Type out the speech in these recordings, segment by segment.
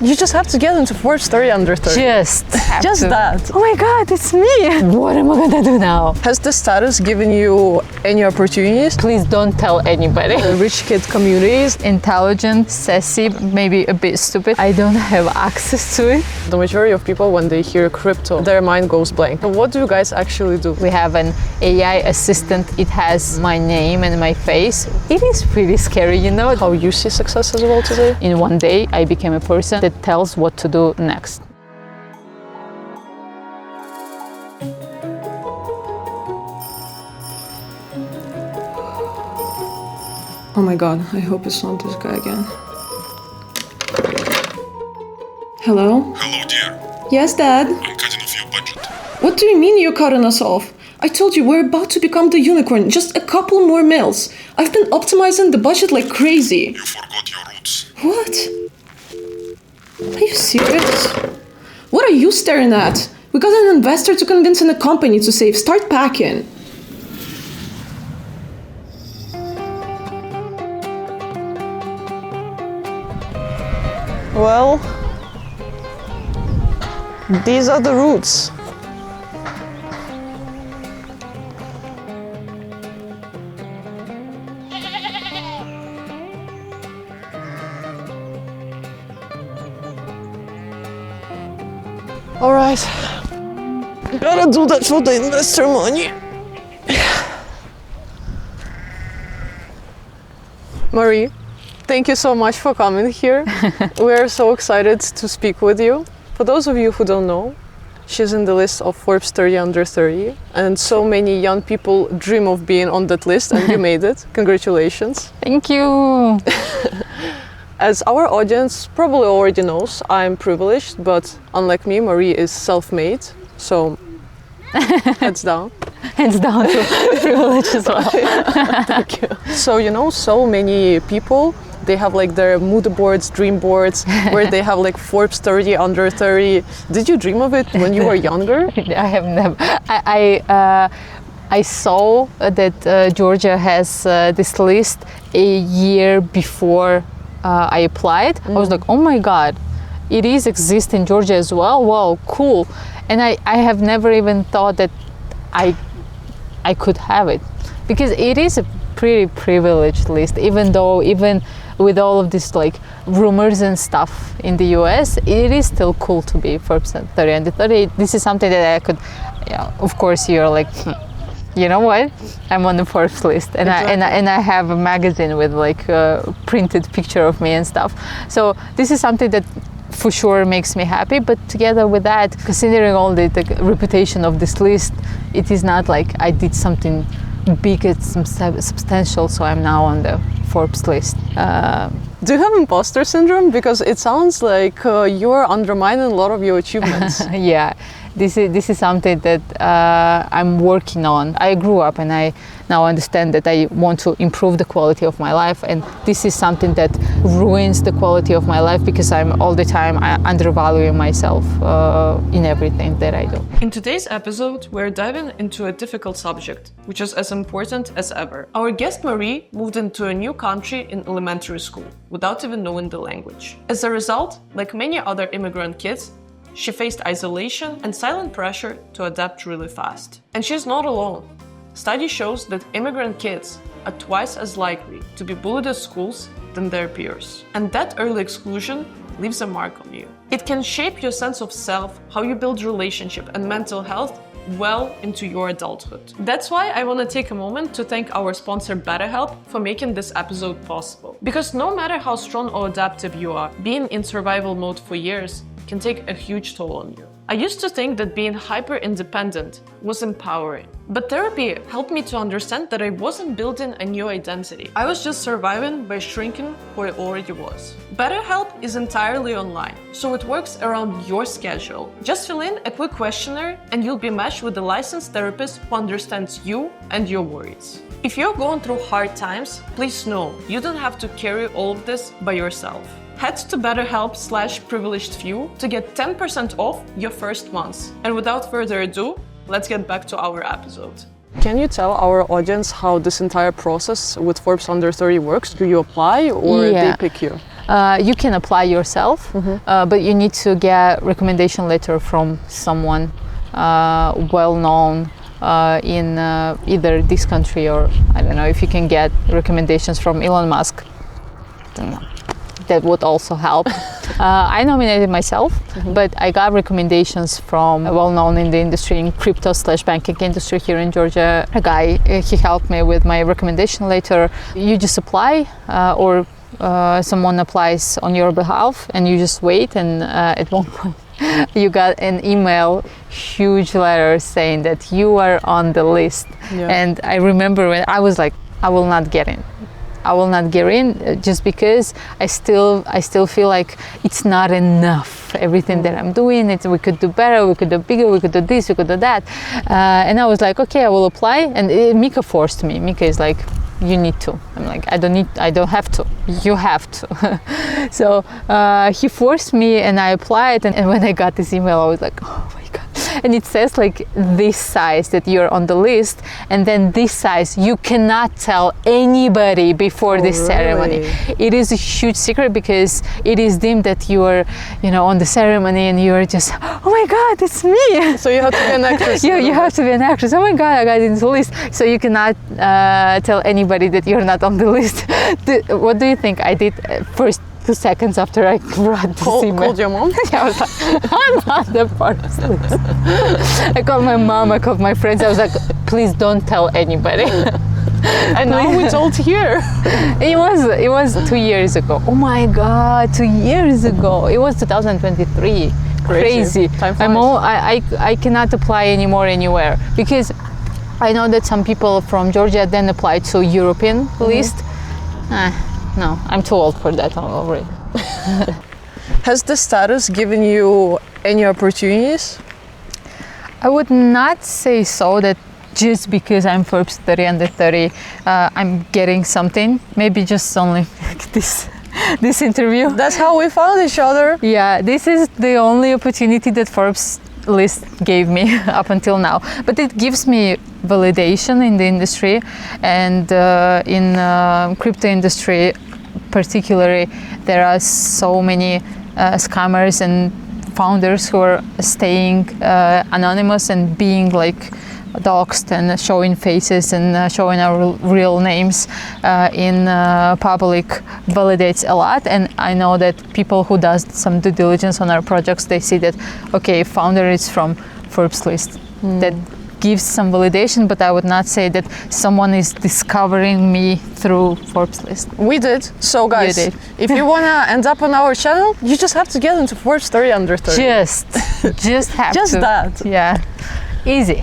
You just have to get into Forbes 30 under 30. Just that. Oh my God, it's me. What am I gonna do now? Has the status given you any opportunities? Please don't tell anybody. Rich kid communities. Intelligent, sassy, maybe a bit stupid. I don't have access to it. The majority of people, when they hear crypto, their mind goes blank. What do you guys actually do? We have an AI assistant. It has my name and my face. It is pretty scary, you know. How you see success as well today? In one day, I became a person that tells what to do next. Oh my God, I hope it's not this guy again. Hello? Hello, dear. Yes, Dad? I'm cutting off your budget. What do you mean you're cutting us off? I told you we're about to become the unicorn, just a couple more mils. I've been optimizing the budget like crazy. You forgot your roots. What? Are you serious? What are you staring at? We got an investor to convince in a company to save. Start packing. Well, these are the roots. All right, gotta do that for the investor money. Marie, thank you so much for coming here. We're so excited to speak with you. For those of you who don't know, she's in the list of Forbes 30 under 30, and so many young people dream of being on that list, and you made it. Congratulations. Thank you. As our audience probably already knows, I'm privileged, but unlike me, Marie is self-made, so heads down. Hands down to privilege as well. Thank you. So, you know, so many people, they have like their mood boards, dream boards, where they have like Forbes 30 under 30. Did you dream of it when you were younger? I have never. I saw that Georgia has this list a year before I applied. I was like, oh my God, it is exist in Georgia as well. Wow, cool. And I have never even thought that I could have it, because it is a pretty privileged list, even with all of this like rumors and stuff in the US, it is still cool to be Forbes 30 under 30. This is something that I could, yeah, of course you're like, you know what? I'm on the Forbes list, and I have a magazine with like a printed picture of me and stuff. So this is something that for sure makes me happy. But together with that, considering all the reputation of this list, it is not like I did something big and substantial, so I'm now on the Forbes list. Do you have imposter syndrome? Because it sounds like you're undermining a lot of your achievements. Yeah. This is something that I'm working on. I grew up and I now understand that I want to improve the quality of my life, and this is something that ruins the quality of my life because I'm all the time undervaluing myself in everything that I do. In today's episode, we're diving into a difficult subject, which is as important as ever. Our guest Marie moved into a new country in elementary school without even knowing the language. As a result, like many other immigrant kids, she faced isolation and silent pressure to adapt really fast. And she's not alone. Study shows that immigrant kids are twice as likely to be bullied at schools than their peers. And that early exclusion leaves a mark on you. It can shape your sense of self, how you build relationship and mental health well into your adulthood. That's why I want to take a moment to thank our sponsor BetterHelp for making this episode possible. Because no matter how strong or adaptive you are, being in survival mode for years can take a huge toll on you. I used to think that being hyper-independent was empowering, but therapy helped me to understand that I wasn't building a new identity. I was just surviving by shrinking who I already was. BetterHelp is entirely online, so it works around your schedule. Just fill in a quick questionnaire and you'll be matched with a licensed therapist who understands you and your worries. If you're going through hard times, please know you don't have to carry all of this by yourself. Head to BetterHelp/privilegedfew to get 10% off your first month. And without further ado, let's get back to our episode. Can you tell our audience how this entire process with Forbes Under 30 works? Do you apply or they pick you? You can apply yourself, but you need to get recommendation letter from someone well known in either this country, or I don't know if you can get recommendations from Elon Musk. That would also help. I nominated myself, but I got recommendations from well known in the industry, in crypto/banking industry here in Georgia. A guy, he helped me with my recommendation letter. You just apply, or someone applies on your behalf, and you just wait. And at one point, you got an email, huge letter saying that you are on the list. Yeah. And I remember when I was like, I will not get in. I will not get in, just because I still feel like it's not enough. Everything that I'm doing, we could do better, we could do bigger, we could do this, we could do that. And I was like, okay, I will apply. And Mika forced me. Mika is like, you need to. I'm like, I don't have to. You have to. So he forced me, and I applied. And when I got this email, I was like, oh my God. And it says like this size that you're on the list, and then this size you cannot tell anybody before this ceremony. It is a huge secret, because it is deemed that you are, on the ceremony, and you are just, oh my God, it's me. So you have to be an actress. You have to be an actress. Oh my God, I got into the list. So you cannot tell anybody that you're not on the list. What do you think I did first 2 seconds after I read this email? Called your mom? Yeah, I was like, I'm not the part of this. I called my mom, I called my friends. I was like, please don't tell anybody. And now we told here. It was 2 years ago. Oh my God, 2 years ago. It was 2023. Crazy. Time flies. I cannot apply anymore anywhere, because I know that some people from Georgia then applied to European list. No, I'm too old for that already. Has the status given you any opportunities? I would not say so, that just because I'm Forbes 30 under 30, I'm getting something. Maybe just only this interview. That's how we found each other. Yeah, this is the only opportunity that Forbes list gave me up until now. But it gives me validation in the industry, and in crypto industry particularly, there are so many scammers and founders who are staying anonymous and being like doxed and showing faces and showing our real names in public validates a lot. And I know that people who does some due diligence on our projects, they see that, okay, founder is from Forbes list. That gives some validation, but I would not say that someone is discovering me through Forbes list. We did. So guys, You did. if you want to end up on our channel, you just have to get into Forbes 30 under 30. Just have Just to. that. Yeah, easy.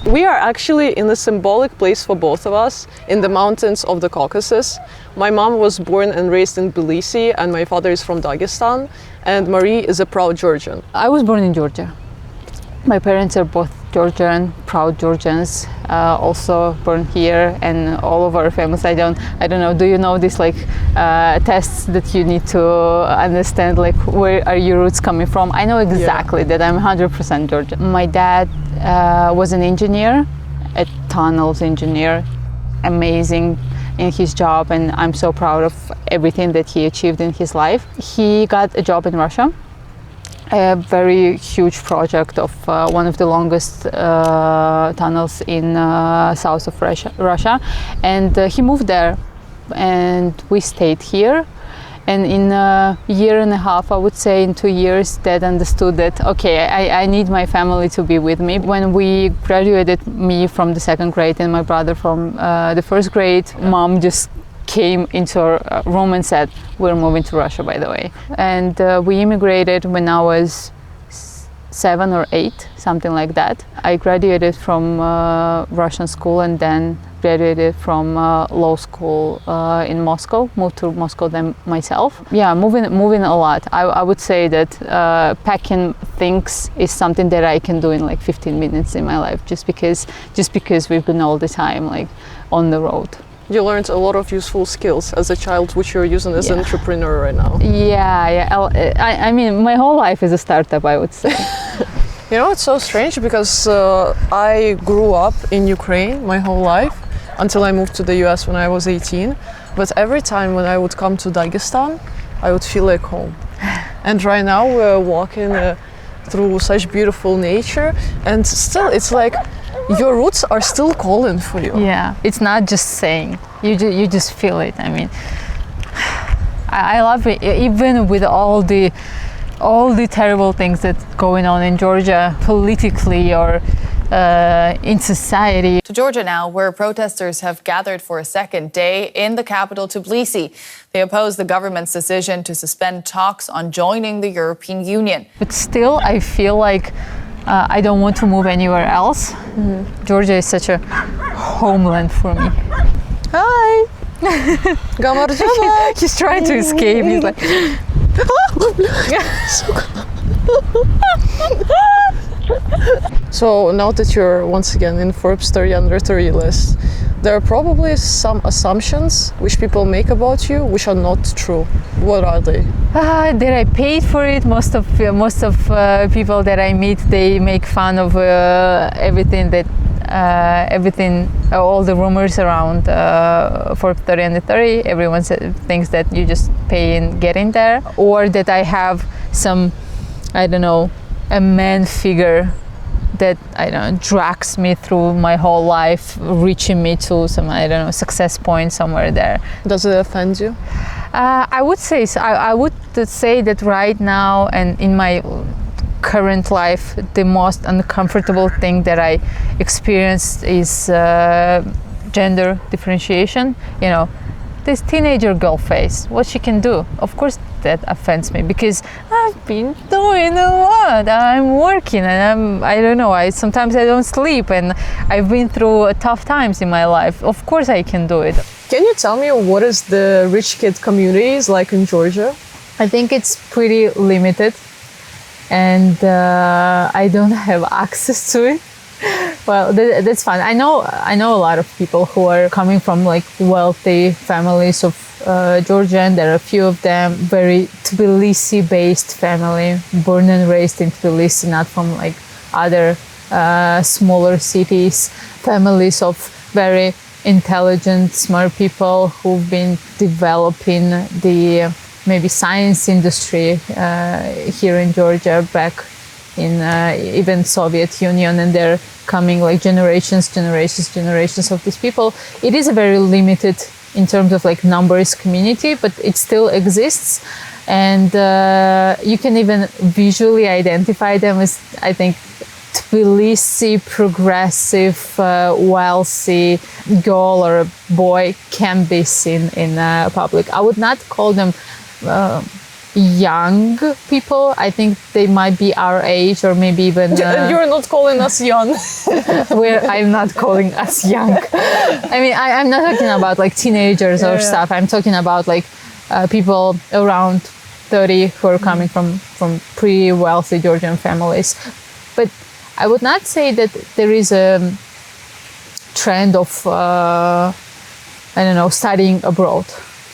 We are actually in a symbolic place for both of us, in the mountains of the Caucasus. My mom was born and raised in Tbilisi, and my father is from Dagestan, and Marie is a proud Georgian. I was born in Georgia. My parents are both Georgian, proud Georgians, also born here, and all of our families. I don't know. Do you know this tests that you need to understand, like where are your roots coming from? I know exactly that I'm 100% Georgian. My dad was an engineer, a tunnels engineer, amazing in his job, and I'm so proud of everything that he achieved in his life. He got a job in Russia. A very huge project of one of the longest tunnels in south of Russia, and he moved there, and we stayed here. And in a year and a half, I would say in 2 years, Dad understood that, okay, I need my family to be with me. When we graduated, me from the 2nd grade and my brother from the 1st grade, Mom just came into our room and said, we're moving to Russia, by the way. And we immigrated when I was 7 or 8, something like that. I graduated from Russian school and then graduated from law school in Moscow, moved to Moscow then myself. Yeah, moving a lot. I would say that packing things is something that I can do in like 15 minutes in my life, just because we've been all the time like on the road. You learned a lot of useful skills as a child, which you're using as an entrepreneur right now. Yeah. I mean, my whole life is a startup, I would say. You know, it's so strange because I grew up in Ukraine my whole life until I moved to the US when I was 18. But every time when I would come to Dagestan, I would feel like home. And right now we're walking through such beautiful nature, and still it's like your roots are still calling for you. Yeah, it's not just saying, you just feel it. I mean, I love it, even with all the terrible things that's going on in Georgia politically or in society. To Georgia now, where protesters have gathered for a second day in the capital, Tbilisi. They oppose the government's decision to suspend talks on joining the European Union. But still, I feel like I don't want to move anywhere else. Georgia is such a homeland for me. Hi! Gamarjava! He's trying to escape. He's like... So now that you're once again in Forbes 30 under 30 list, there are probably some assumptions which people make about you which are not true. What are they? That I paid for it. Most of people that I meet, they make fun of everything that all the rumors around Forbes 30 under 30. Everyone thinks that you just pay and get in there, or that I have some, I don't know, a man figure that, I don't know, drags me through my whole life, reaching me to some, I don't know, success point somewhere there. Does it offend you? I would say so. I would say that right now and in my current life, the most uncomfortable thing that I experienced is gender differentiation. You know, this teenager girl face, what she can do. Of course that offends me, because I've been doing a lot. I'm working and I don't know, sometimes I don't sleep, and I've been through tough times in my life. Of course I can do it. Can you tell me what is the rich kid community is like in Georgia? I think it's pretty limited, and I don't have access to it. Well, that's fine. I know a lot of people who are coming from like wealthy families of Georgia, and there are a few of them very Tbilisi-based family, born and raised in Tbilisi, not from like other smaller cities. Families of very intelligent, smart people who've been developing the maybe science industry here in Georgia, back in even Soviet Union, and they're coming like generations of these people. It is a very limited in terms of like numbers community, but it still exists, and you can even visually identify them as, I think, Tbilisi progressive, wealthy girl or a boy can be seen in public. I would not call them young people. I think they might be our age, or maybe even You're not calling us young. I'm not calling us young. I mean, I'm not talking about like teenagers or stuff. I'm talking about like people around 30 who are coming from pretty wealthy Georgian families. But I would not say that there is a trend of I don't know, studying abroad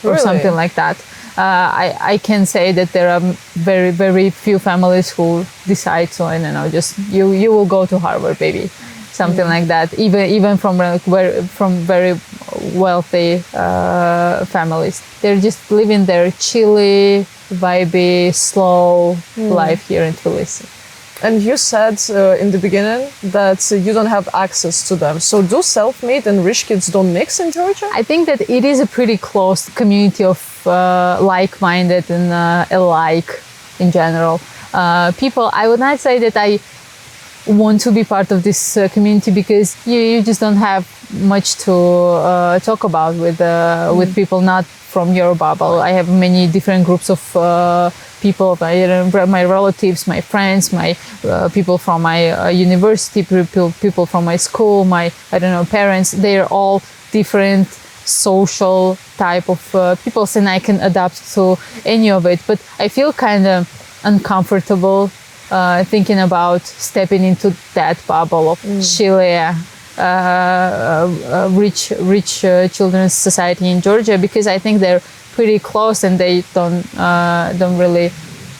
or something like that. I can say that there are very, very few families who decide to, I don't know, just you will go to Harvard, baby, something like that. Even from very wealthy families, they're just living their chilly, vibey, slow life here in Tbilisi. And you said in the beginning that you don't have access to them. So do self-made and rich kids don't mix in Georgia? I think that it is a pretty close community of like-minded and alike in general people. I would not say that I want to be part of this community, because you just don't have much to talk about with people not from your bubble. I have many different groups of people, my relatives, my friends, my people from my university, people from my school, my, I don't know, parents. They're all different social type of people, and I can adapt to any of it. But I feel kind of uncomfortable thinking about stepping into that bubble of Chile, rich children's society in Georgia, because I think they're pretty close and they don't really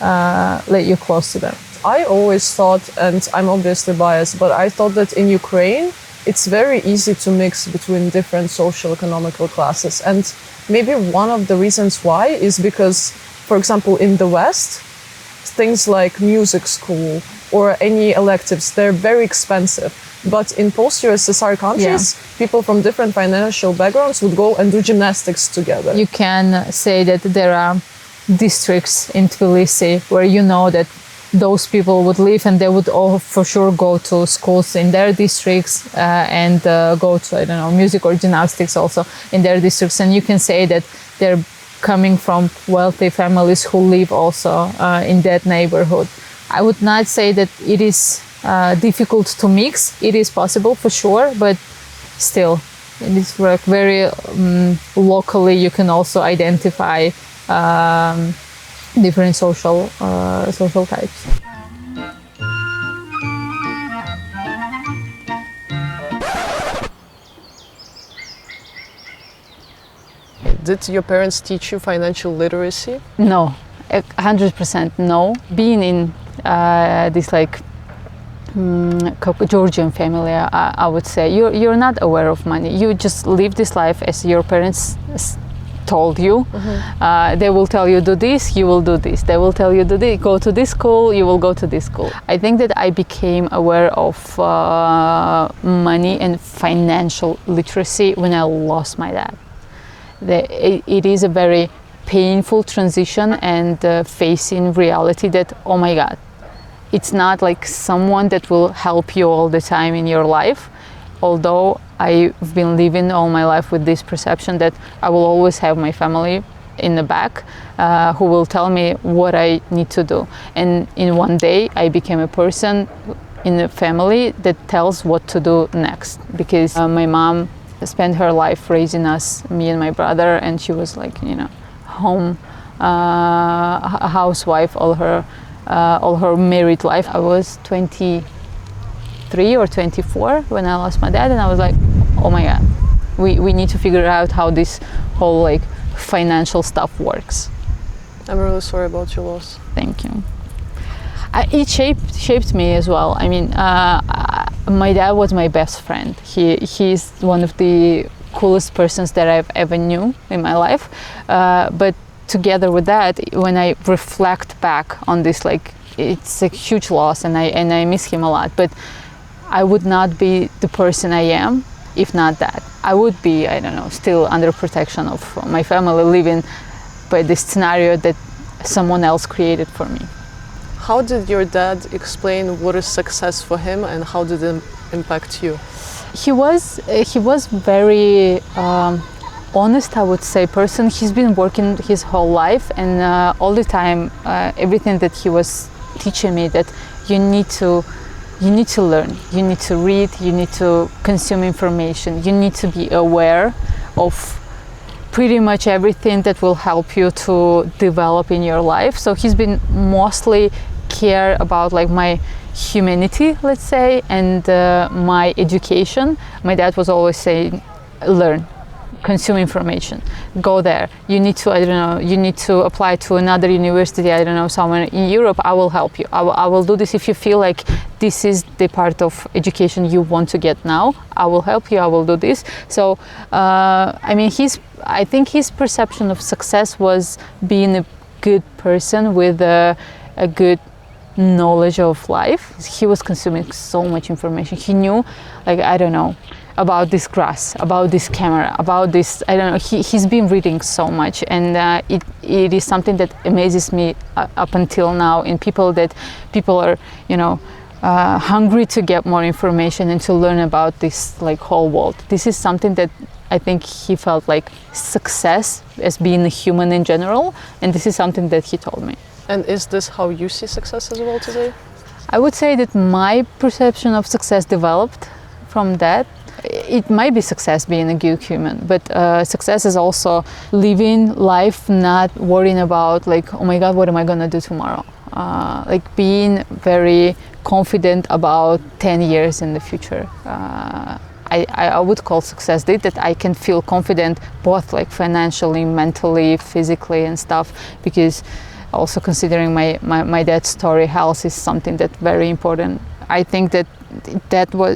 let you close to them. I always thought, and I'm obviously biased, but I thought that in Ukraine it's very easy to mix between different social economical classes, and maybe one of the reasons why is because For example, in the West, things like music school or any electives, they're very expensive. But in post-USSR countries, people from different financial backgrounds would go and do gymnastics together. You can say that there are districts in Tbilisi where you know that those people would live and they would all for sure go to schools in their districts and go to, I don't know, music or gymnastics also in their districts. And you can say that they're coming from wealthy families who live also in that neighborhood. I would not say that it is difficult to mix. It is possible for sure, but still, it is like very locally. You can also identify different social types. Did your parents teach you financial literacy? No, 100% no. Being in this like Georgian family, I would say you're not aware of money. You just live this life as your parents told you. They will tell you do this, you will do this. They will tell you do this, go to this school, you will go to this school. I think that I became aware of money and financial literacy when I lost my dad. It is a very painful transition and facing reality that, oh my God, it's not like someone that will help you all the time in your life. Although I've been living all my life with this perception that I will always have my family in the back who will tell me what I need to do. And in one day, I became a person in a family that tells what to do next. Because my mom spent her life raising us, me and my brother, and she was like, you know, home a housewife all her married life. I was 23 or 24 when I lost my dad, and I was like, oh my God, we need to figure out how this whole like financial stuff works. I'm really sorry about your loss. Thank you. It shaped me as well. I mean, my dad was my best friend. He's one of the coolest persons that I've ever knew in my life. But together with that, when I reflect back on this, like, it's a huge loss, and I miss him a lot. But I would not be the person I am if not that. I would be, I don't know, still under protection of my family, living by the scenario that someone else created for me. How did your dad explain what is success for him, and how did it impact you? He was very honest, I would say, person. He's been working his whole life, and all the time, everything that he was teaching me, that you need to learn, you need to read, you need to consume information, you need to be aware of pretty much everything that will help you to develop in your life. So he's been mostly care about like my humanity, let's say, and my education. My dad was always saying, learn, consume information, go there. You need to, I don't know, you need to apply to another university, I don't know, somewhere in Europe. I will help you. I will do this if you feel like this is the part of education you want to get now. I will help you. I will do this. So, I mean, I think his perception of success was being a good person with a good knowledge of life. He was consuming so much information. He knew, like, I don't know, about this grass, about this camera, about this, I don't know. He's been reading so much, and it is something that amazes me up until now in people, that people are, you know, hungry to get more information and to learn about this like whole world. This is something that I think he felt like success as being a human in general, and this is something that he told me. And is this how you see success as well today? I would say that my perception of success developed from that. It might be success being a good human, but success is also living life, not worrying about like, oh my God, what am I gonna do tomorrow? Like being very confident about 10 years in the future. I would call success that I can feel confident both like financially, mentally, physically and stuff, because also considering my dad's story, health is something that's very important. I think that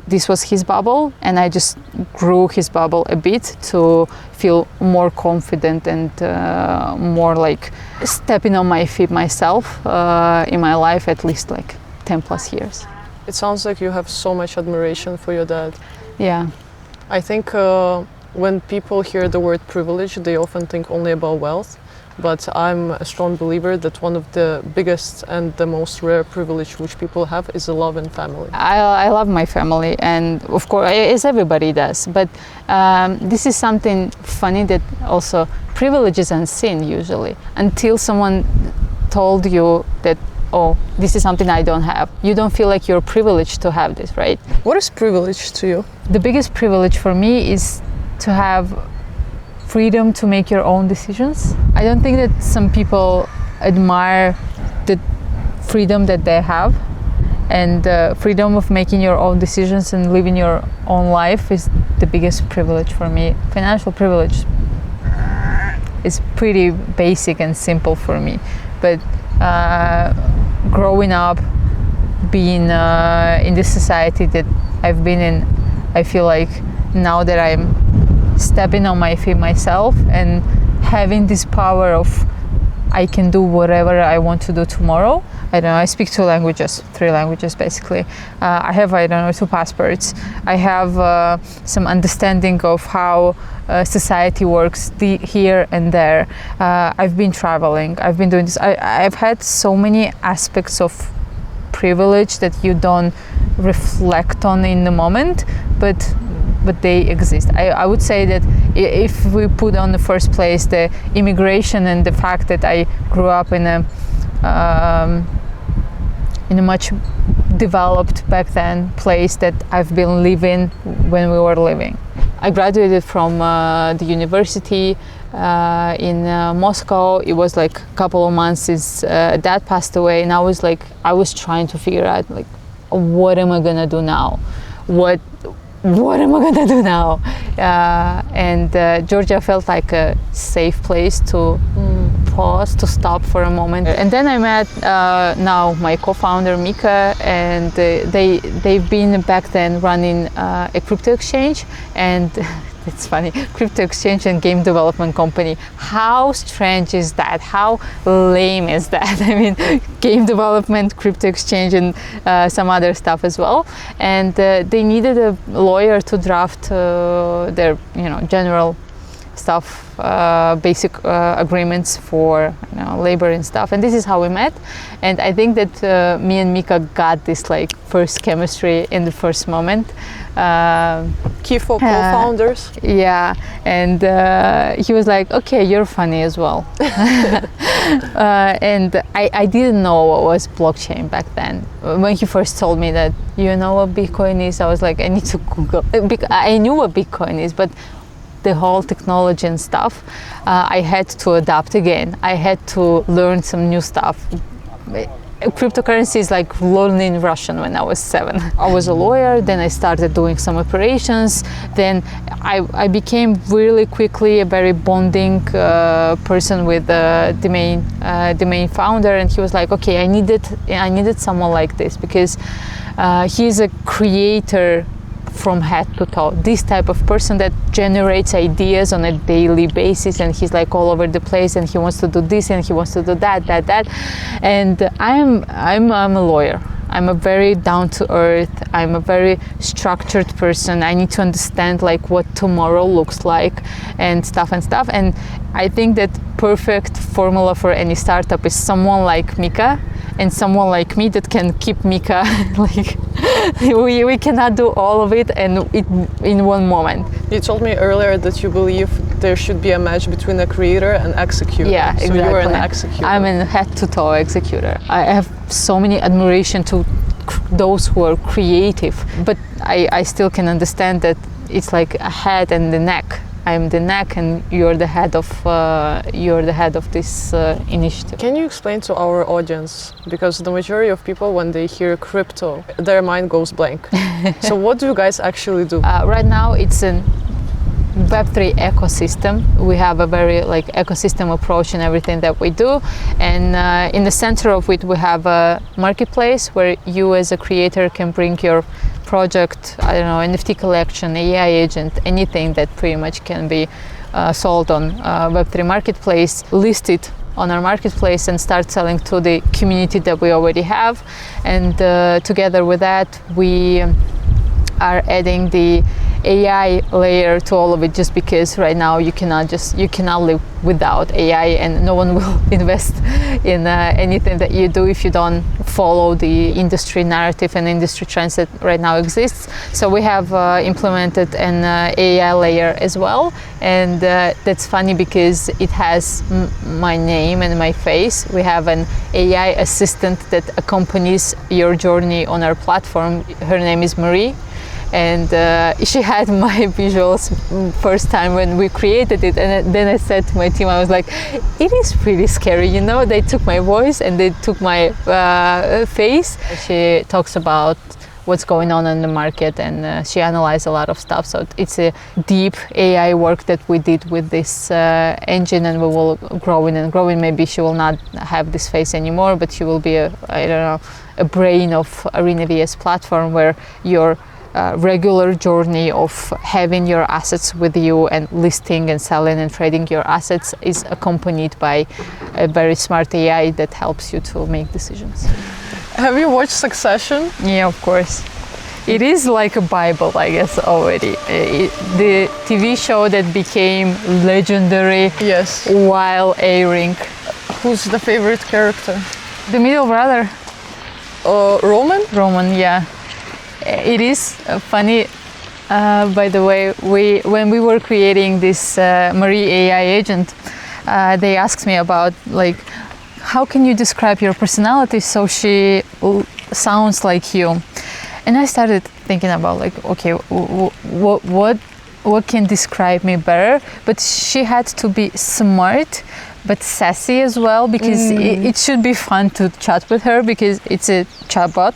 this was his bubble, and I just grew his bubble a bit to feel more confident and more like stepping on my feet myself in my life, at least like 10 plus years. It sounds like you have so much admiration for your dad. Yeah. I think when people hear the word privilege, they often think only about wealth. But I'm a strong believer that one of the biggest and the most rare privilege which people have is a love and family. I love my family, and of course, as everybody does. But this is something funny that also privilege is unseen usually until someone told you that, oh, this is something I don't have. You don't feel like you're privileged to have this, right? What is privilege to you? The biggest privilege for me is to have freedom to make your own decisions. I don't think that some people admire the freedom that they have, and the freedom of making your own decisions and living your own life is the biggest privilege for me. Financial privilege is pretty basic and simple for me, but growing up, being in this society that I've been in, I feel like now that I'm stepping on my feet myself and having this power of I can do whatever I want to do tomorrow. I don't know, I speak 3 languages basically. I have, 2 passports. I have some understanding of how society works here and there. I've been traveling, I've been doing this. I've had so many aspects of privilege that you don't reflect on in the moment, but they exist. I would say that if we put on the first place the immigration and the fact that I grew up in a much developed back then place that I've been living when we were living. I graduated from the university in Moscow. It was like a couple of months since dad passed away, and I was trying to figure out like, what am I gonna do now? What am I gonna do now? And Georgia felt like a safe place to pause, to stop for a moment. And then I met now my co-founder Mika, and they've been back then running a crypto exchange, and it's funny, crypto exchange and game development company. How strange is that? How lame is that? I mean, game development, crypto exchange, and some other stuff as well. And they needed a lawyer to draft their, general stuff, basic agreements for labor and stuff. And this is how we met. And I think that me and Mika got this like first chemistry in the first moment. Key for co-founders. Yeah, and he was like, okay, you're funny as well. And I didn't know what was blockchain back then. When he first told me that, you know what Bitcoin is, I was like, I need to Google. I knew what Bitcoin is, but the whole technology and stuff, I had to adapt again. I had to learn some new stuff. Cryptocurrency is like learning Russian when I was 7. I was a lawyer, then I started doing some operations, then I became really quickly a very bonding person with the main founder, and he was like, okay, I needed someone like this, because he's a creator from head to toe, this type of person that generates ideas on a daily basis, and he's like all over the place, and he wants to do this and he wants to do that. And I'm a lawyer. I'm a very down to earth, I'm a very structured person. I need to understand like what tomorrow looks like and stuff. And I think that perfect formula for any startup is someone like Mika and someone like me that can keep Mika like we cannot do all of it and in one moment. You told me earlier that you believe there should be a match between a creator and executor. Yeah, exactly. So you are an executor. I'm a head-to-toe executor. I have so many admiration to those who are creative, but I still can understand that it's like a head and the neck. I'm the neck, and you're the head of this initiative. Can you explain to our audience, because the majority of people, when they hear crypto, their mind goes blank. So what do you guys actually do? Right now, it's an Web3 ecosystem. We have a very like ecosystem approach in everything that we do, and in the center of it we have a marketplace where you as a creator can bring your project, I don't know, NFT collection, AI agent, anything that pretty much can be sold on Web3 marketplace, list it on our marketplace and start selling to the community that we already have. And together with that, we are adding the AI layer to all of it, just because right now you cannot live without AI, and no one will invest in anything that you do if you don't follow the industry narrative and industry trends that right now exists. So we have implemented an AI layer as well, and that's funny because it has my name and my face. We have an AI assistant that accompanies your journey on our platform. Her name is Marie. And she had my visuals first time when we created it, and then I said to my team, I was like, it is pretty scary, you know. They took my voice and they took my face. She talks about what's going on in the market, and she analyzed a lot of stuff. So it's a deep AI work that we did with this engine, and we will growing and growing. Maybe she will not have this face anymore, but she will be a brain of Arena VS platform, where your regular journey of having your assets with you and listing and selling and trading your assets is accompanied by a very smart AI that helps you to make decisions. Have you watched Succession? Yeah, of course. It is like a Bible, I guess, already. The TV show that became legendary, Yes. while airing. Who's the favorite character? The middle brother, Roman? Roman, yeah. It is funny, by the way, when we were creating this Marie AI agent, they asked me about, like, how can you describe your personality so she sounds like you? And I started thinking about, like, okay, what can describe me better? But she had to be smart, but sassy as well, because it should be fun to chat with her, because it's a chatbot.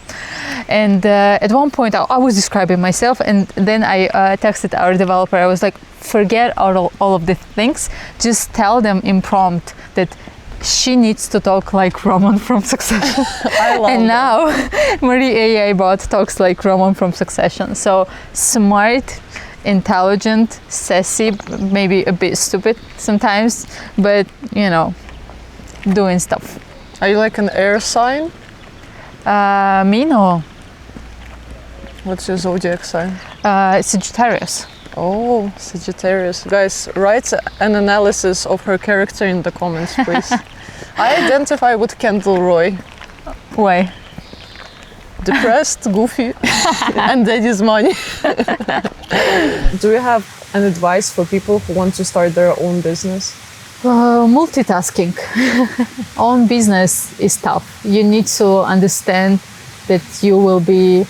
And at one point I was describing myself, and then I texted our developer. I was like, forget all of the things, just tell them in prompt that she needs to talk like Roman from Succession. I love And that. now Marie AI bot talks like Roman from Succession. So smart, intelligent, sassy, maybe a bit stupid sometimes, but you know, doing stuff. Are you like an air sign? Me, no. What's your zodiac sign? Sagittarius. Oh, Sagittarius. Guys, write an analysis of her character in the comments, please. I identify with Kendall Roy. Why? Depressed, goofy, and daddy's money. Do you have an advice for people who want to start their own business? Multitasking. Own business is tough. You need to understand that you will be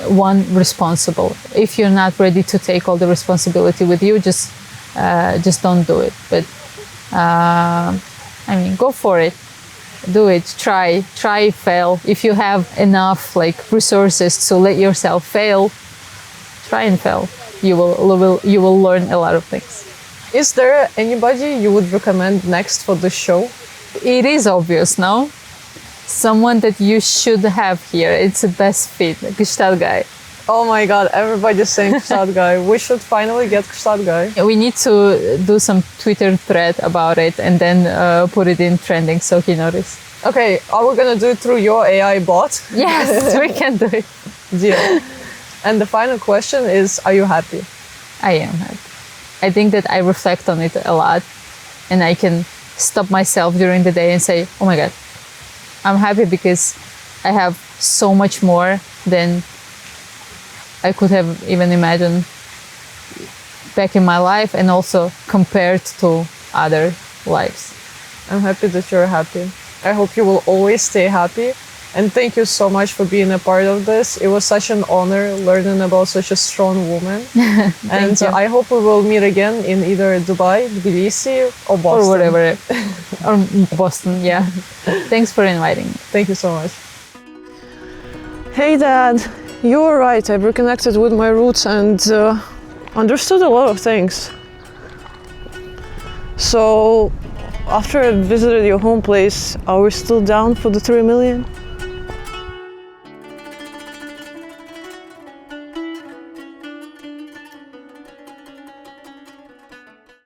one responsible. If you're not ready to take all the responsibility with you, just don't do it. But I mean, go for it. Do it. Try, fail. If you have enough like resources to let yourself fail, try and fail. You will learn a lot of things. Is there anybody you would recommend next for the show? It is obvious now. Someone that you should have here. It's the best fit, Gestalt guy. Oh my god, everybody's saying Gestalt guy. We should finally get Gestalt guy. We need to do some Twitter thread about it and then put it in trending so he notices. Okay, are we gonna do it through your AI bot? Yes, we can do it. Deal. And the final question is, are you happy? I am happy. I think that I reflect on it a lot, and I can stop myself during the day and say, oh my God, I'm happy because I have so much more than I could have even imagined back in my life, and also compared to other lives. I'm happy that you're happy. I hope you will always stay happy. And thank you so much for being a part of this. It was such an honor learning about such a strong woman. And you. I hope we will meet again in either Dubai, Tbilisi, or Boston. Or whatever. Or Boston, yeah. Thanks for inviting me. Thank you so much. Hey Dad, you were right. I've reconnected with my roots and understood a lot of things. So, after I visited your home place, are we still down for the 3 million?